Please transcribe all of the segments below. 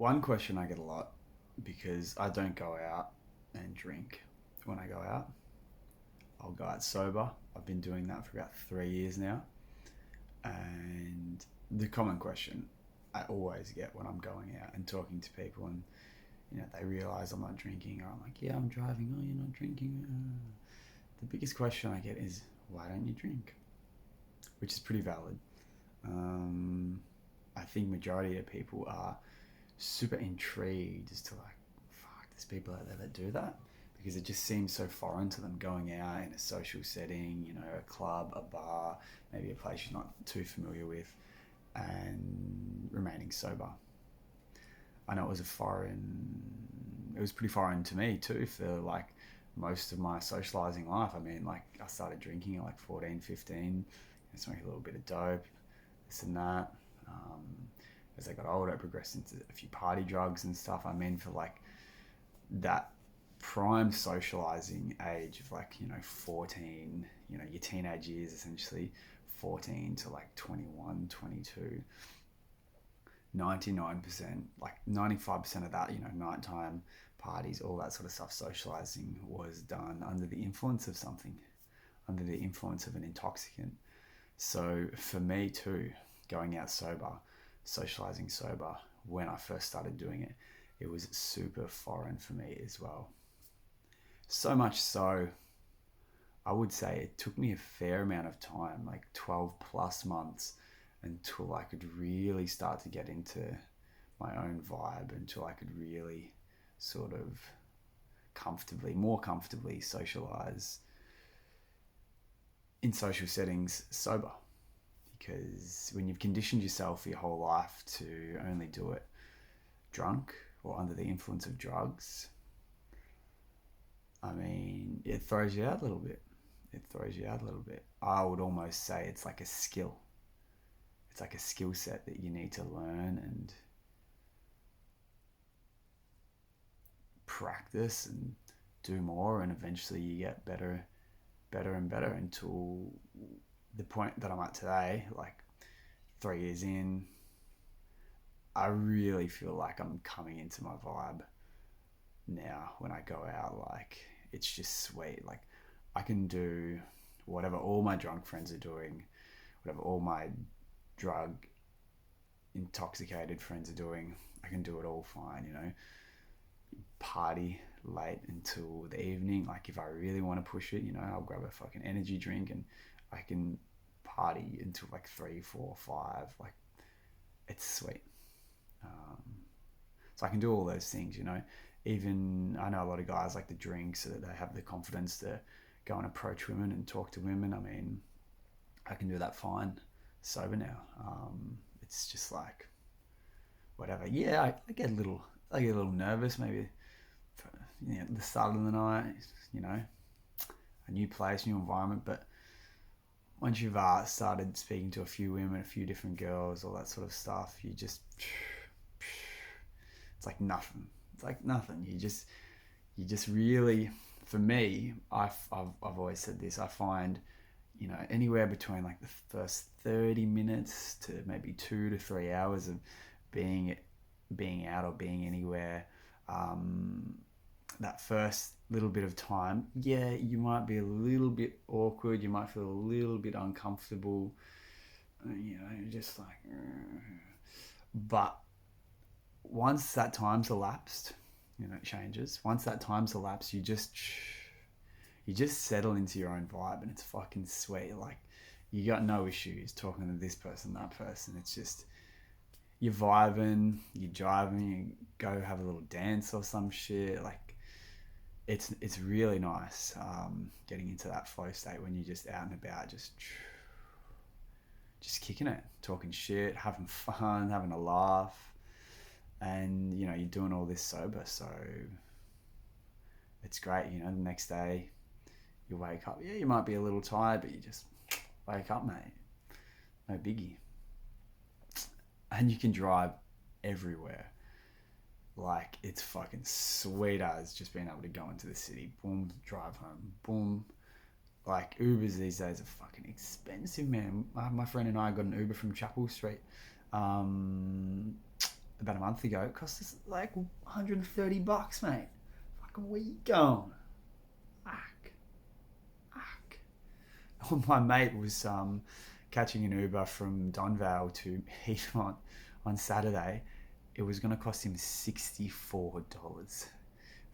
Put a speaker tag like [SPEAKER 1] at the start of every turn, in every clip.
[SPEAKER 1] One question I get a lot because I don't go out and drink when I go out. I'll go out sober. I've been doing that for about 3 years now. And the common question I always get when I'm going out and talking to people and they realize I'm not drinking or I'm like, yeah, I'm driving. Oh, you're not drinking. The biggest question I get is, why don't you drink? Which is pretty valid. Um, I think majority of people are super intrigued as to like, fuck, there's people out there that do that because it just seems so foreign to them going out in a social setting, a club, a bar, maybe a place you're not too familiar with, and remaining sober. I know it was pretty foreign to me too for like most of my socializing life. I mean, like I started drinking at like 14, 15, smoking a little bit of dope, this and that. Um, as I got older, I progressed into a few party drugs and stuff. I mean, for like that prime socializing age of like, 14, your teenage years essentially, 14 to like 21, 22, 99%, like 95% of that, nighttime parties, all that sort of stuff, socializing was done under the influence of something, under the influence of an intoxicant. So for me too, going out sober, socializing sober, when I first started doing it, it was super foreign for me as well. So much so, I would say it took me a fair amount of time, like 12 plus months, until I could really start to get into my own vibe, until I could really sort of more comfortably socialize in social settings sober. Because when you've conditioned yourself your whole life to only do it drunk or under the influence of drugs, I mean, it throws you out a little bit. It throws you out a little bit. I would almost say it's like a skill. It's like a skill set that you need to learn and practice and do more, and eventually you get better, better and better until the point that I'm at today, like 3 years in, I really feel like I'm coming into my vibe now when I go out. Like, it's just sweet. Like, I can do whatever all my drunk friends are doing, whatever all my drug intoxicated friends are doing. I can do it all fine. Party late until the evening. Like, if I really want to push it, I'll grab a fucking energy drink and I can party until like 3, 4, 5. Like, it's sweet. Um, so I can do all those things. Even I know a lot of guys like the drink so that they have the confidence to go and approach women and talk to women. I mean, I can do that fine sober now. It's just like whatever. Yeah, I get a little nervous maybe for, the start of the night. You know, a new place, new environment, but once you've started speaking to a few women, a few different girls, all that sort of stuff, it's like nothing. It's like nothing. You just really, for me, I've always said this. I find, anywhere between like the first 30 minutes to maybe 2 to 3 hours of being being out or being anywhere, um, that first little bit of time, yeah, you might be a little bit awkward. You might feel a little bit uncomfortable. Just like, but once that time's elapsed, it changes. Once that time's elapsed, you just settle into your own vibe, and it's fucking sweet. Like, you got no issues talking to this person, that person. It's just you're vibing, you're driving, you go have a little dance or some shit. Like, it's really nice, getting into that flow state when you're just out and about, just kicking it, talking shit, having fun, having a laugh, and you're doing all this sober, so it's great. The next day you wake up, yeah, you might be a little tired, but you just wake up, mate, no biggie, and you can drive everywhere. Like, it's fucking sweet as just being able to go into the city, boom, drive home, boom. Like, Ubers these days are fucking expensive, man. My friend and I got an Uber from Chapel Street, um, about a month ago. It cost us like $130, mate. Fucking where you going? Fuck. My mate was catching an Uber from Donvale to Heathmont on Saturday. It was going to cost him $64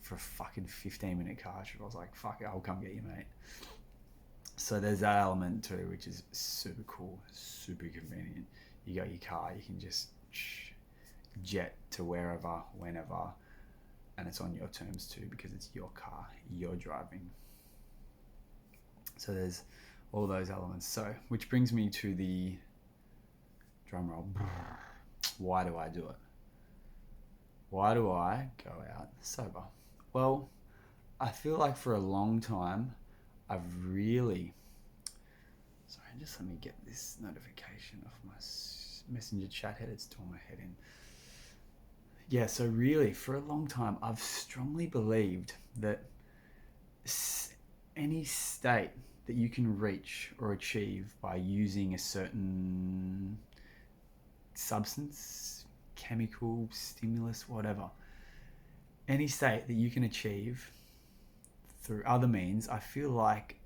[SPEAKER 1] for a fucking 15-minute car trip. I was like, fuck it, I'll come get you, mate. So there's that element too, which is super cool, super convenient. You got your car, you can just jet to wherever, whenever, and it's on your terms too because it's your car, you're driving. So there's all those elements. So, which brings me to the drum roll. Why do I do it? Why do I go out sober? Well, I feel like for a long time, I've really... Sorry, just let me get this notification off my messenger chat head. It's doing my head in. Yeah, so really, for a long time, I've strongly believed that any state that you can reach or achieve by using a certain substance, chemical, stimulus, whatever, any state that you can achieve through other means, I feel like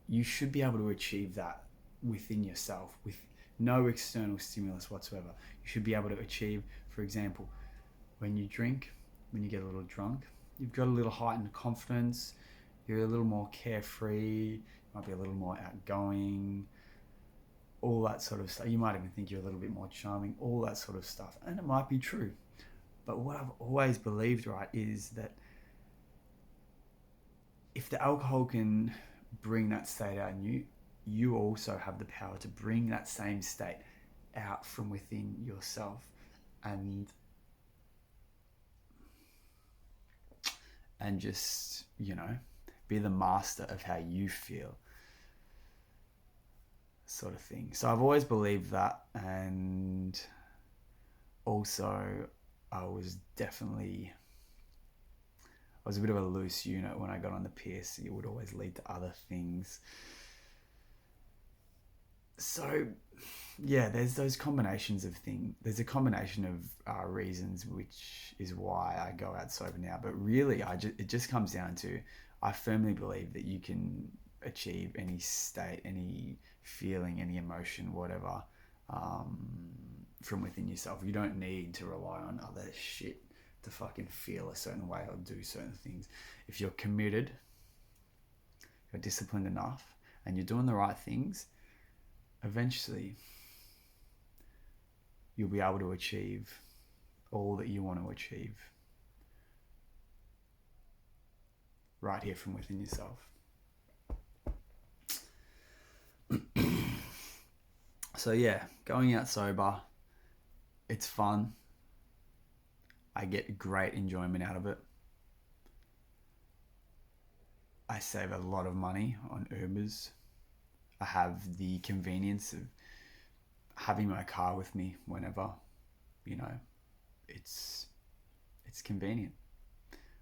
[SPEAKER 1] you should be able to achieve that within yourself with no external stimulus whatsoever. You should be able to achieve, for example, when you drink, when you get a little drunk, you've got a little heightened confidence, you're a little more carefree, might be a little more outgoing, all that sort of stuff. You might even think you're a little bit more charming, all that sort of stuff. And it might be true. But what I've always believed, right, is that if the alcohol can bring that state out in you, you also have the power to bring that same state out from within yourself and just, be the master of how you feel, sort of thing. So I've always believed that, and also I was a bit of a loose unit when I got on the piss. It would always lead to other things. So, yeah, there's those combinations of things. There's a combination of reasons, which is why I go out sober now. But really, it just comes down to, I firmly believe that you can achieve any state, any feeling, any emotion, whatever, from within yourself. You don't need to rely on other shit to fucking feel a certain way or do certain things. If you're committed, you're disciplined enough, and you're doing the right things, eventually you'll be able to achieve all that you want to achieve right here from within yourself. So yeah, going out sober, it's fun. I get great enjoyment out of it. I save a lot of money on Ubers. I have the convenience of having my car with me whenever, it's convenient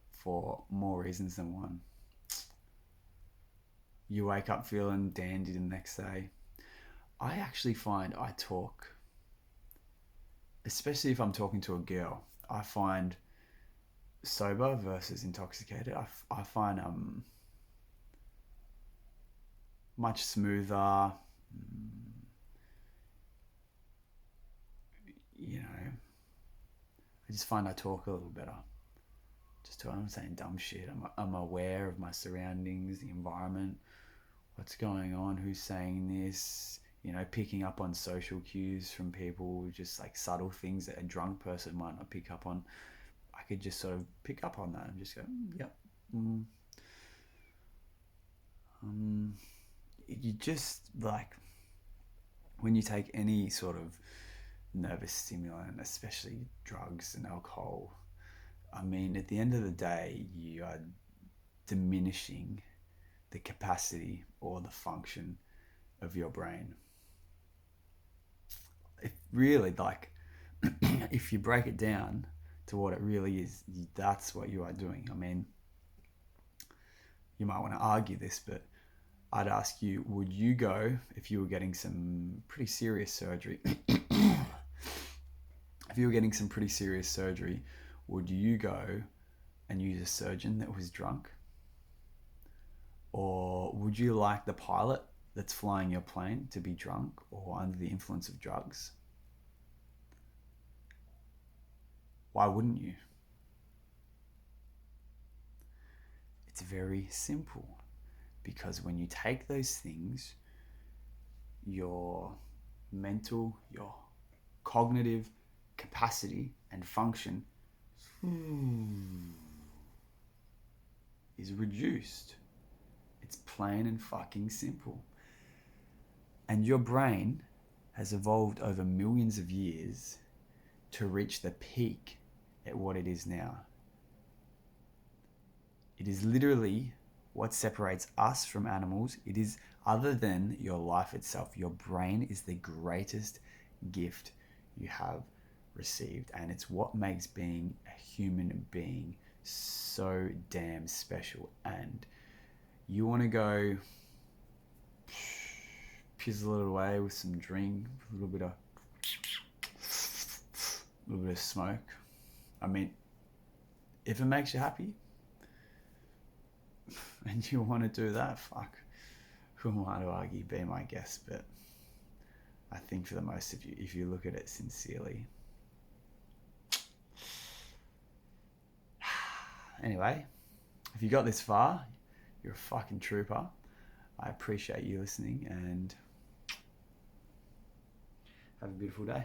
[SPEAKER 1] for more reasons than one. You wake up feeling dandy the next day. I actually find I talk, especially if I'm talking to a girl, I find sober versus intoxicated, I find much smoother. I just find I talk a little better. Just I'm saying dumb shit. I'm aware of my surroundings, the environment, what's going on, who's saying this, picking up on social cues from people, just like subtle things that a drunk person might not pick up on. I could just sort of pick up on that and just go, yep. You just, like, when you take any sort of nervous stimulant, especially drugs and alcohol, I mean, at the end of the day, you are diminishing the capacity or the function of your brain. It really, like, if you break it down to what it really is, that's what you are doing. I mean, you might want to argue this, but I'd ask you, would you go, if you were getting some pretty serious surgery if you were getting some pretty serious surgery, would you go and use a surgeon that was drunk? Or would you like the pilot that's flying your plane to be drunk or under the influence of drugs? Why wouldn't you? It's very simple, because when you take those things, your mental, your cognitive capacity and function is reduced. It's plain and fucking simple. And your brain has evolved over millions of years to reach the peak at what it is now. It is literally what separates us from animals. It is, other than your life itself, your brain is the greatest gift you have received, and it's what makes being a human being so damn special. And you want to go pizzle it away with some drink, a little bit of smoke. I mean, if it makes you happy and you want to do that, fuck, who am I to argue? Be my guest. But I think for the most of you, if you look at it sincerely. Anyway, if you got this far, you're a fucking trooper. I appreciate you listening, and have a beautiful day.